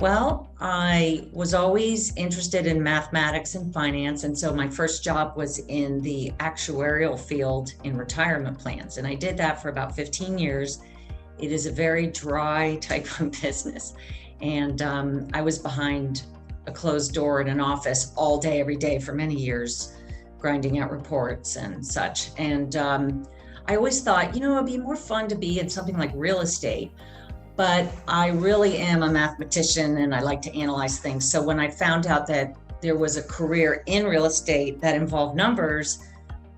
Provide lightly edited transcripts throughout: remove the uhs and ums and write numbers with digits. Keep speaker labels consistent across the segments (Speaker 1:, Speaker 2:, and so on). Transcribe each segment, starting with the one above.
Speaker 1: Well, I was always interested in mathematics and finance. And so my first job was in the actuarial field in retirement plans. And I did that for about 15 years. It is a very dry type of business. And I was behind a closed door in an office all day, every day for many years, grinding out reports and such. And I always thought, it'd be more fun to be in something like real estate. But I really am a mathematician and I like to analyze things. So when I found out that there was a career in real estate that involved numbers,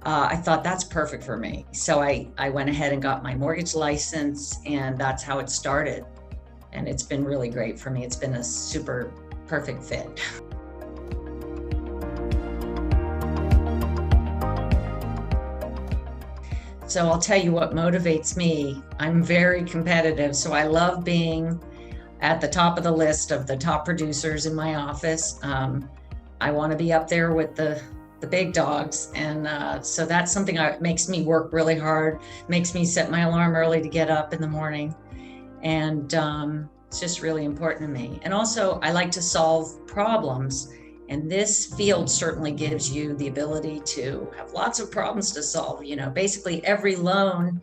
Speaker 1: I thought that's perfect for me. So I went ahead and got my mortgage license, and that's how it started. And it's been really great for me. It's been a super perfect fit. So I'll tell you what motivates me. I'm very competitive, so I love being at the top of the list of the top producers in my office. I want to be up there with the big dogs, and so that's something that makes me work really hard, makes me set my alarm early to get up in the morning, and it's just really important to me. And also, I like to solve problems. And this field certainly gives you the ability to have lots of problems to solve. Basically every loan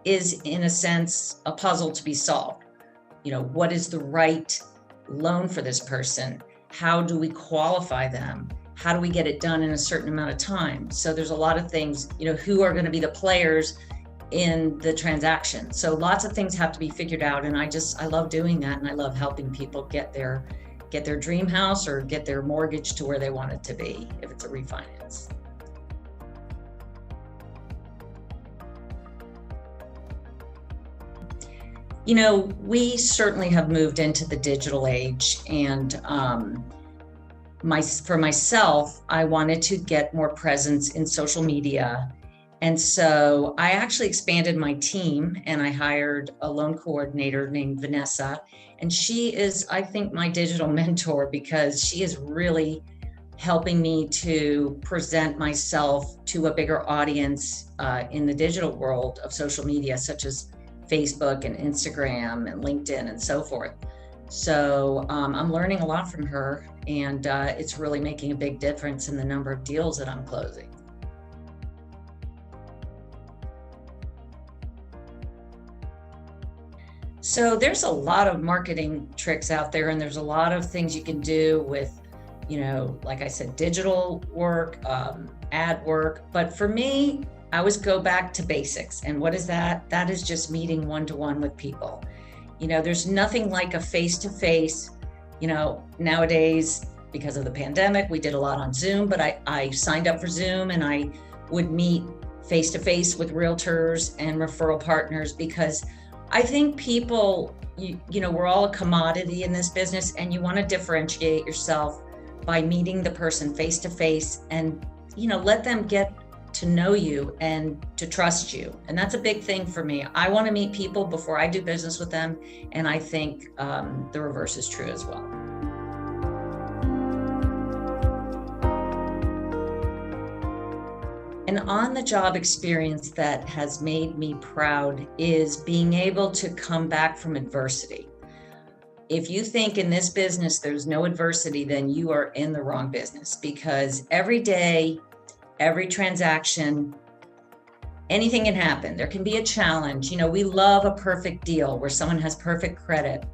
Speaker 1: is, in a sense, a puzzle to be solved. What is the right loan for this person? How do we qualify them? How do we get it done in a certain amount of time? So there's a lot of things, who are going to be the players in the transaction. So lots of things have to be figured out. And I love doing that. And I love helping people get their dream house or get their mortgage to where they want it to be if it's a refinance. We certainly have moved into the digital age, and for myself, I wanted to get more presence in social media. And so I actually expanded my team, and I hired a loan coordinator named Vanessa. And she is, I think, my digital mentor, because she is really helping me to present myself to a bigger audience in the digital world of social media, such as Facebook and Instagram and LinkedIn and so forth. So I'm learning a lot from her, and it's really making a big difference in the number of deals that I'm closing. So there's a lot of marketing tricks out there, and there's a lot of things you can do with, like I said, digital work, ad work. But for me, I always go back to basics. And what is that? That is just meeting one-to-one with people. There's nothing like a face-to-face. Nowadays, because of the pandemic, we did a lot on Zoom, but I signed up for Zoom, and I would meet face-to-face with realtors and referral partners, because I think people, we're all a commodity in this business, and you want to differentiate yourself by meeting the person face to face and, let them get to know you and to trust you. And that's a big thing for me. I want to meet people before I do business with them. And I think the reverse is true as well. An on-the-job experience that has made me proud is being able to come back from adversity. If you think in this business there's no adversity, then you are in the wrong business, because every day, every transaction, anything can happen. There can be a challenge. We love a perfect deal where someone has perfect credit,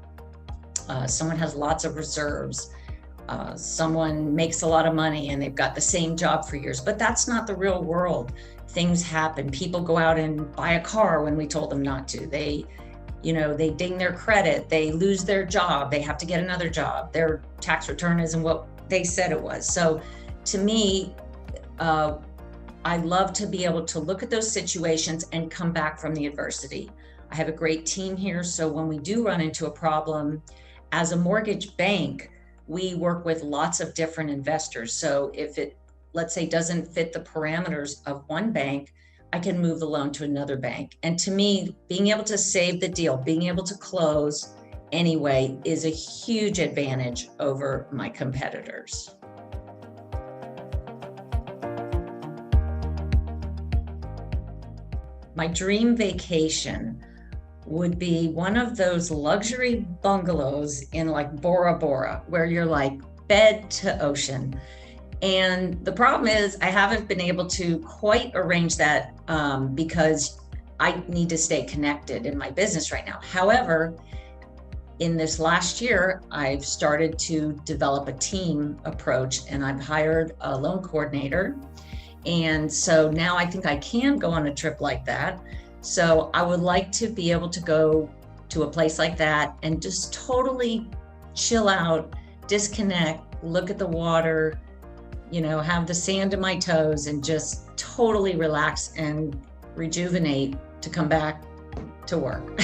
Speaker 1: someone has lots of reserves. Someone makes a lot of money and they've got the same job for years, but that's not the real world. Things happen. People go out and buy a car when we told them not to. They ding their credit. They lose their job. They have to get another job. Their tax return isn't what they said it was. So to me, I love to be able to look at those situations and come back from the adversity. I have a great team here. So when we do run into a problem, as a mortgage bank, we work with lots of different investors. So if it, let's say, doesn't fit the parameters of one bank, I can move the loan to another bank. And to me, being able to save the deal, being able to close anyway, is a huge advantage over my competitors. My dream vacation would be one of those luxury bungalows in like Bora Bora, where you're like bed to ocean. And the problem is I haven't been able to quite arrange that because I need to stay connected in my business right now. However, in this last year, I've started to develop a team approach, and I've hired a loan coordinator. And so now I think I can go on a trip like that. So I would like to be able to go to a place like that and just totally chill out, disconnect, look at the water, have the sand in my toes, and just totally relax and rejuvenate to come back to work.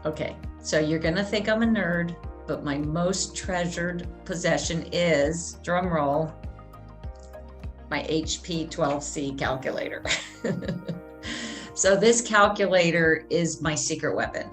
Speaker 1: Okay, so you're gonna think I'm a nerd, but my most treasured possession is, drum roll, my HP 12C calculator. So this calculator is my secret weapon.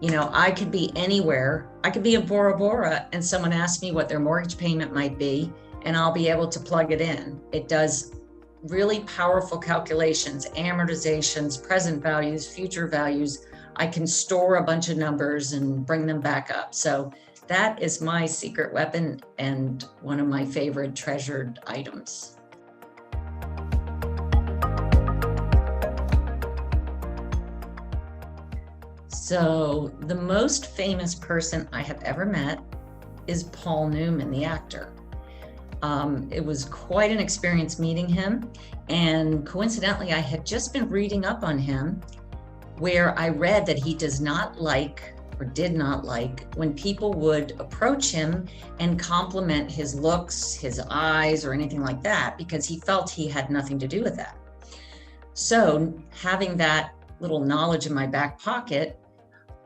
Speaker 1: I could be anywhere. I could be in Bora Bora and someone asks me what their mortgage payment might be, and I'll be able to plug it in. It does really powerful calculations, amortizations, present values, future values. I can store a bunch of numbers and bring them back up. So that is my secret weapon and one of my favorite treasured items. So the most famous person I have ever met is Paul Newman, the actor. It was quite an experience meeting him. And coincidentally, I had just been reading up on him, where I read that he does not like, or did not like, when people would approach him and compliment his looks, his eyes, or anything like that, because he felt he had nothing to do with that. So having that little knowledge in my back pocket,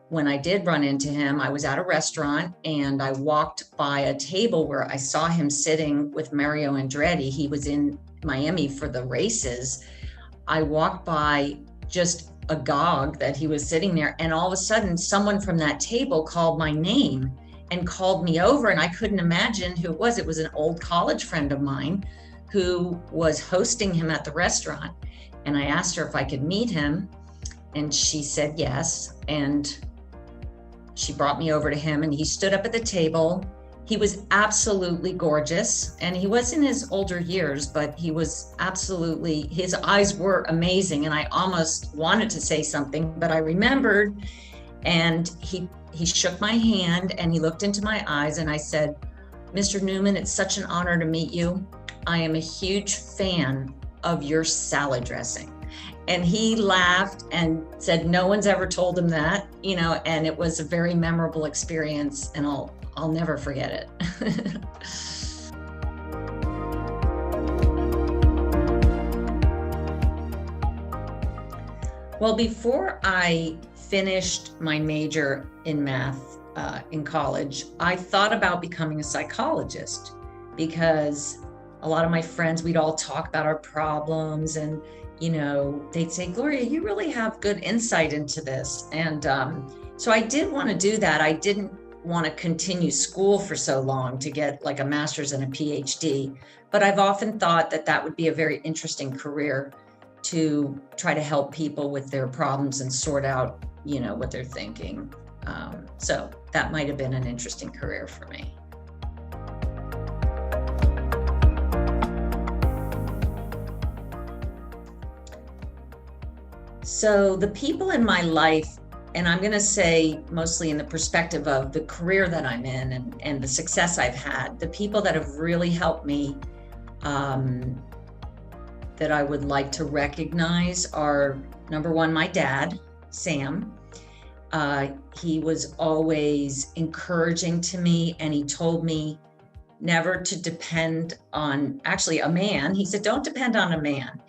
Speaker 1: when I did run into him, I was at a restaurant and I walked by a table where I saw him sitting with Mario Andretti. He was in Miami for the races. I walked by just agog that he was sitting there, and all of a sudden someone from that table called my name and called me over, and I couldn't imagine who it was. It was an old college friend of mine who was hosting him at the restaurant. And I asked her if I could meet him, and she said yes. And she brought me over to him, and he stood up at the table. He was absolutely gorgeous, and he was in his older years, but he was absolutely, his eyes were amazing. And I almost wanted to say something, but I remembered, and he shook my hand and he looked into my eyes, and I said, "Mr. Newman, it's such an honor to meet you. I am a huge fan of your salad dressing." And he laughed and said no one's ever told him that, and it was a very memorable experience, and I'll never forget it. Well, before I finished my major in math in college, I thought about becoming a psychologist, because a lot of my friends, we'd all talk about our problems, and they'd say, "Gloria, you really have good insight into this." And so I did want to do that. I didn't want to continue school for so long to get like a master's and a PhD, but I've often thought that that would be a very interesting career to try to help people with their problems and sort out, what they're thinking. So that might have been an interesting career for me. So the people in my life, and I'm going to say mostly in the perspective of the career that I'm in and the success I've had, the people that have really helped me that I would like to recognize are, number one, my dad, Sam. He was always encouraging to me, and he told me never to depend on a man. He said, "Don't depend on a man.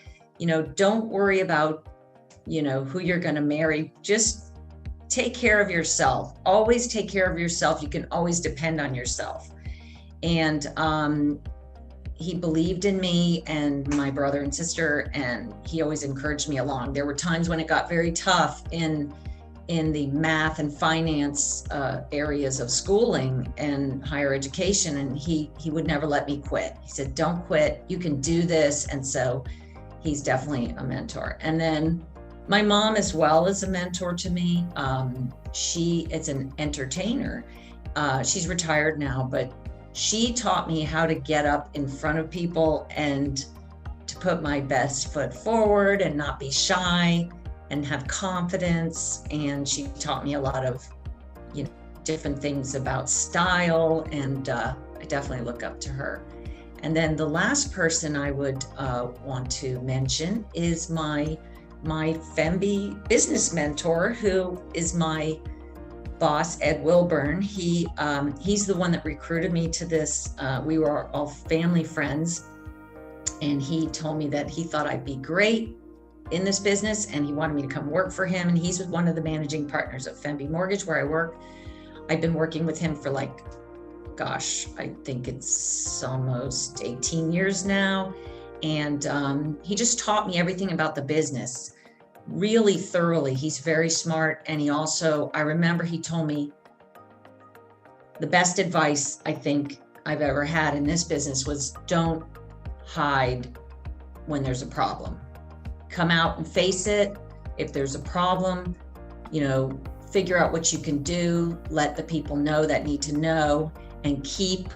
Speaker 1: Don't worry about, who you're going to marry. Just take care of yourself. Always take care of yourself. You can always depend on yourself." And he believed in me and my brother and sister, and he always encouraged me along. There were times when it got very tough in in the math and finance areas of schooling and higher education, and he would never let me quit. He said, don't quit, you can do this. And so he's definitely a mentor. And then my mom as well is a mentor to me. She is an entertainer. She's retired now, but she taught me how to get up in front of people and to put my best foot forward and not be shy and have confidence. And she taught me a lot of, different things about style. And I definitely look up to her. And then the last person I would want to mention is my FEMBi business mentor, who is my boss, Ed Wilburn. He's the one that recruited me to this. We were all family friends, and he told me that he thought I'd be great in this business, and he wanted me to come work for him. And he's one of the managing partners of FEMBi Mortgage, where I work. I've been working with him for I think it's almost 18 years now. And he just taught me everything about the business really thoroughly. He's very smart. And I remember he told me the best advice I think I've ever had in this business was, don't hide when there's a problem. Come out and face it. If there's a problem, figure out what you can do, let the people know that need to know, and keep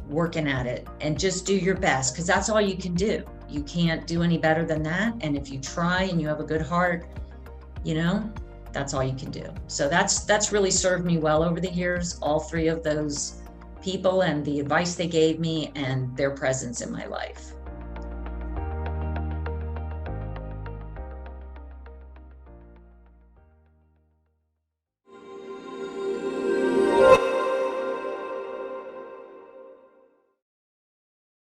Speaker 1: working at it and just do your best, because that's all you can do. You can't do any better than that. And if you try and you have a good heart, that's all you can do. So that's really served me well over the years, all three of those people and the advice they gave me and their presence in my life.